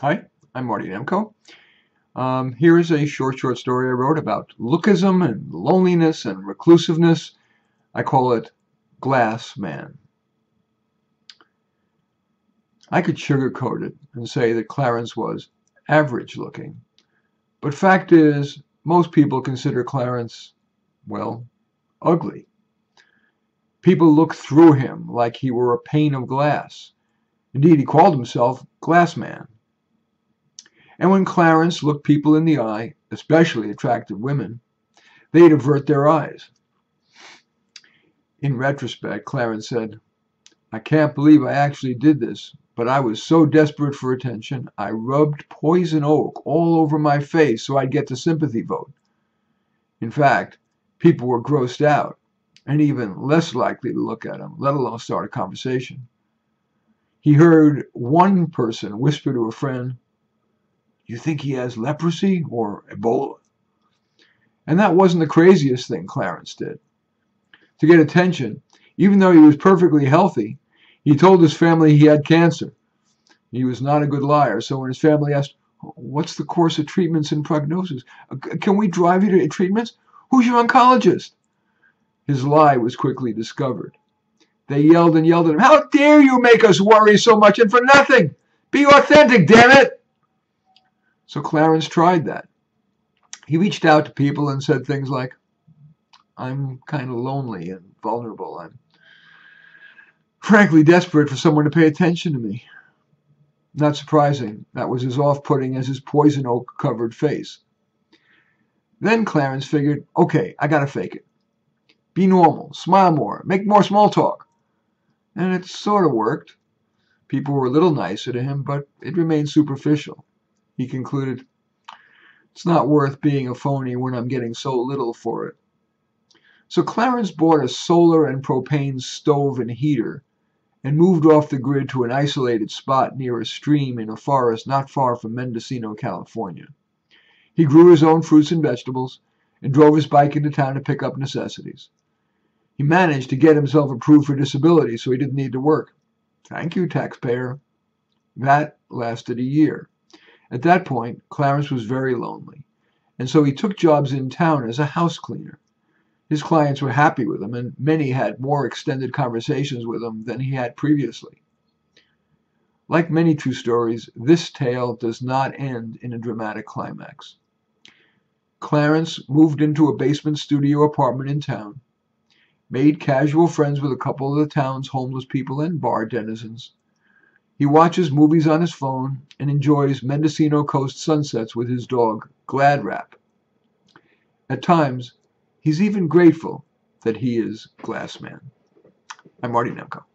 Hi, I'm Marty Nemko. Here is a short story I wrote about lookism and loneliness and reclusiveness. I call it Glass Man. I could sugarcoat it and say that Clarence was average looking. But fact is, most people consider Clarence, well, ugly. People look through him like he were a pane of glass. Indeed, he called himself Glass Man. And when Clarence looked people in the eye, especially attractive women, they'd avert their eyes. In retrospect, Clarence said, "I can't believe I actually did this, but I was so desperate for attention, I rubbed poison oak all over my face so I'd get the sympathy vote. In fact, people were grossed out and even less likely to look at him, let alone start a conversation." He heard one person whisper to a friend, "You think he has leprosy or Ebola?" And that wasn't the craziest thing Clarence did. To get attention, even though he was perfectly healthy, he told his family he had cancer. He was not a good liar, so when his family asked, "What's the course of treatments and prognosis? Can we drive you to treatments? Who's your oncologist?" His lie was quickly discovered. They yelled and yelled at him, "How dare you make us worry so much and for nothing? Be authentic, damn it!" So Clarence tried that. He reached out to people and said things like, "I'm kind of lonely and vulnerable. I'm frankly desperate for someone to pay attention to me." Not surprising, that was as off-putting as his poison oak-covered face. Then Clarence figured, okay, I gotta fake it. Be normal, smile more, make more small talk. And it sort of worked. People were a little nicer to him, but it remained superficial. He concluded, "It's not worth being a phony when I'm getting so little for it." So Clarence bought a solar and propane stove and heater and moved off the grid to an isolated spot near a stream in a forest not far from Mendocino, California. He grew his own fruits and vegetables and drove his bike into town to pick up necessities. He managed to get himself approved for disability so he didn't need to work. Thank you, taxpayer. That lasted a year. At that point, Clarence was very lonely, and so he took jobs in town as a house cleaner. His clients were happy with him, and many had more extended conversations with him than he had previously. Like many true stories, this tale does not end in a dramatic climax. Clarence moved into a basement studio apartment in town, made casual friends with a couple of the town's homeless people and bar denizens. He watches movies on his phone and enjoys Mendocino Coast sunsets with his dog, Gladrap. At times, he's even grateful that he is Glass Man. I'm Marty Nemko.